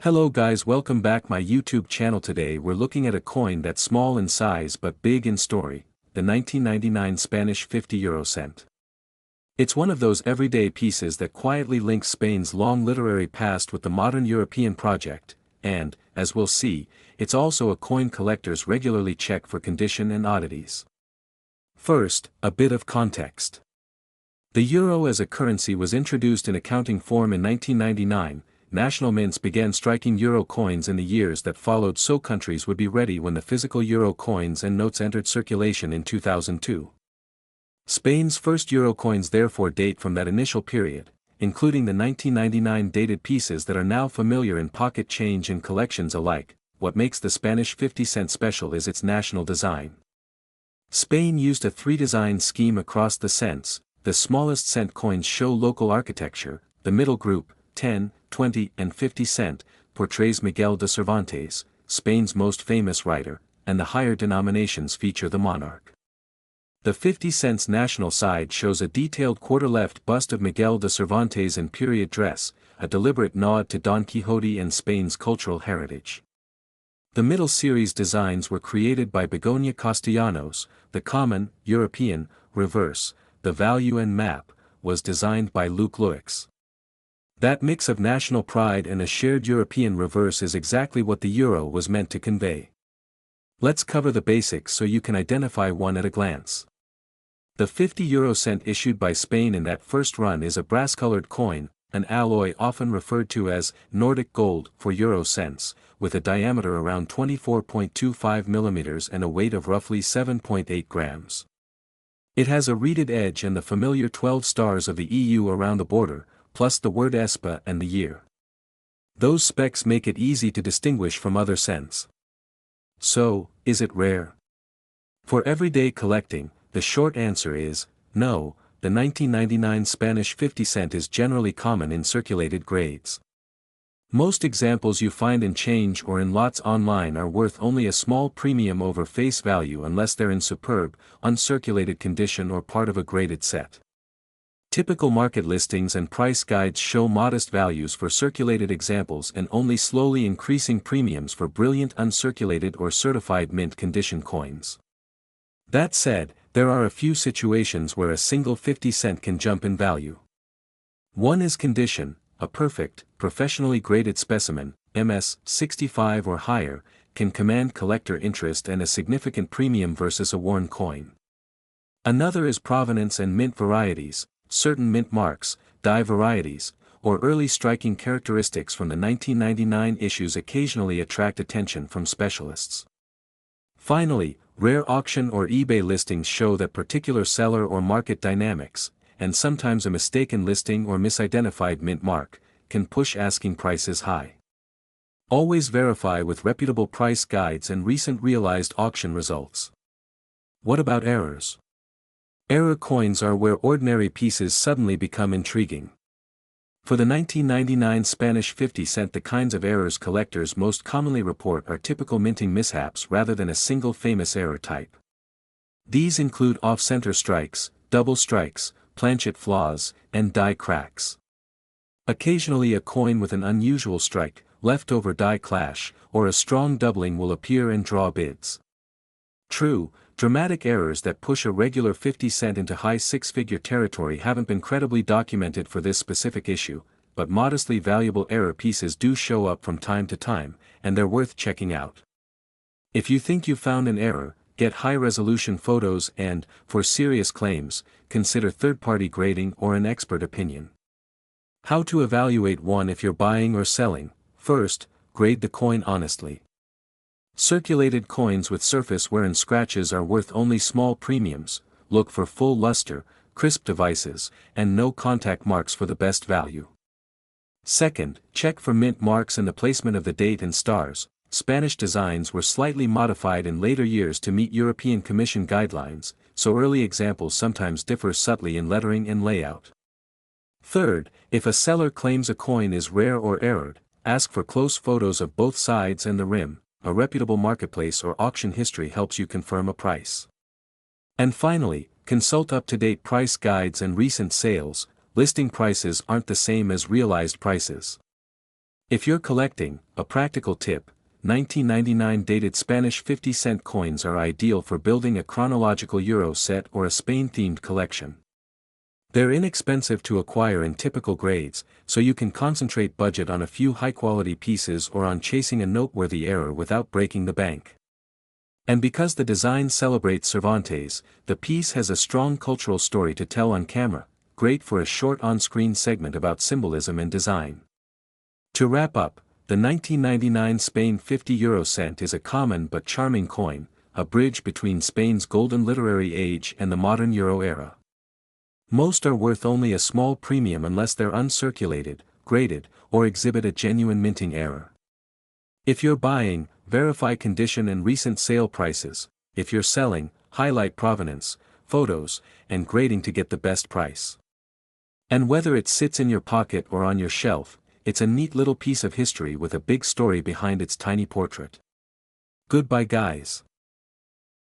Hello guys, welcome back my YouTube channel. Today we're looking at a coin that's small in size but big in story, the 1999 Spanish 50 euro cent. It's one of those everyday pieces that quietly links Spain's long literary past with the modern European project, and, as we'll see, it's also a coin collectors regularly check for condition and oddities. First, a bit of context. The euro as a currency was introduced in accounting form in 1999. National mints began striking euro coins in the years that followed, so countries would be ready when the physical euro coins and notes entered circulation in 2002. Spain's first euro coins therefore date from that initial period, including the 1999 dated pieces that are now familiar in pocket change and collections alike. What makes the Spanish 50-cent special is its national design. Spain used a three-design scheme across the cents. The smallest cent coins show local architecture, the middle group, 10, 20, and 50 cent, portrays Miguel de Cervantes, Spain's most famous writer, and the higher denominations feature the monarch. The 50 cents national side shows a detailed quarter-left bust of Miguel de Cervantes in period dress, a deliberate nod to Don Quixote and Spain's cultural heritage. The middle series designs were created by Begoña Castellanos. The common, European, reverse, the value and map, was designed by Luke Lewix. That mix of national pride and a shared European reverse is exactly what the euro was meant to convey. Let's cover the basics so you can identify one at a glance. The 50 euro cent issued by Spain in that first run is a brass-colored coin, an alloy often referred to as Nordic gold for euro cents, with a diameter around 24.25 millimeters and a weight of roughly 7.8 grams. It has a reeded edge and the familiar 12 stars of the EU around the border, plus the word ESPA and the year. Those specs make it easy to distinguish from other cents. So, is it rare? For everyday collecting, the short answer is, no. The 1999 Spanish 50 cent is generally common in circulated grades. Most examples you find in change or in lots online are worth only a small premium over face value unless they're in superb, uncirculated condition or part of a graded set. Typical market listings and price guides show modest values for circulated examples and only slowly increasing premiums for brilliant uncirculated or certified mint condition coins. That said, there are a few situations where a single 50 cent can jump in value. One is condition. A perfect, professionally graded specimen, MS 65 or higher, can command collector interest and a significant premium versus a worn coin. Another is provenance and mint varieties. Certain mint marks, die varieties, or early striking characteristics from the 1999 issues occasionally attract attention from specialists. Finally, rare auction or eBay listings show that particular seller or market dynamics, and sometimes a mistaken listing or misidentified mint mark, can push asking prices high. Always verify with reputable price guides and recent realized auction results. What about errors? Error coins are where ordinary pieces suddenly become intriguing. For the 1999 Spanish 50 cent, the kinds of errors collectors most commonly report are typical minting mishaps rather than a single famous error type. These include off-center strikes, double strikes, planchet flaws, and die cracks. Occasionally a coin with an unusual strike, leftover die clash, or a strong doubling will appear and draw bids. True, dramatic errors that push a regular 50 cent into high six-figure territory haven't been credibly documented for this specific issue, but modestly valuable error pieces do show up from time to time, and they're worth checking out. If you think you found an error, get high-resolution photos and, for serious claims, consider third-party grading or an expert opinion. How to evaluate one if you're buying or selling? First, grade the coin honestly. Circulated coins with surface wear and scratches are worth only small premiums. Look for full luster, crisp devices, and no contact marks for the best value. Second, check for mint marks and the placement of the date and stars. Spanish designs were slightly modified in later years to meet European Commission guidelines, so early examples sometimes differ subtly in lettering and layout. Third, if a seller claims a coin is rare or errored, ask for close photos of both sides and the rim. A reputable marketplace or auction history helps you confirm a price. And finally, consult up-to-date price guides and recent sales. Listing prices aren't the same as realized prices. If you're collecting, a practical tip, 1999 dated Spanish 50-cent coins are ideal for building a chronological Euro set or a Spain-themed collection. They're inexpensive to acquire in typical grades, so you can concentrate budget on a few high-quality pieces or on chasing a noteworthy error without breaking the bank. And because the design celebrates Cervantes, the piece has a strong cultural story to tell on camera, great for a short on-screen segment about symbolism and design. To wrap up, the 1999 Spain 50 euro cent is a common but charming coin, a bridge between Spain's golden literary age and the modern euro era. Most are worth only a small premium unless they're uncirculated, graded, or exhibit a genuine minting error. If you're buying, verify condition and recent sale prices. If you're selling, highlight provenance, photos, and grading to get the best price. And whether it sits in your pocket or on your shelf, it's a neat little piece of history with a big story behind its tiny portrait. Goodbye guys.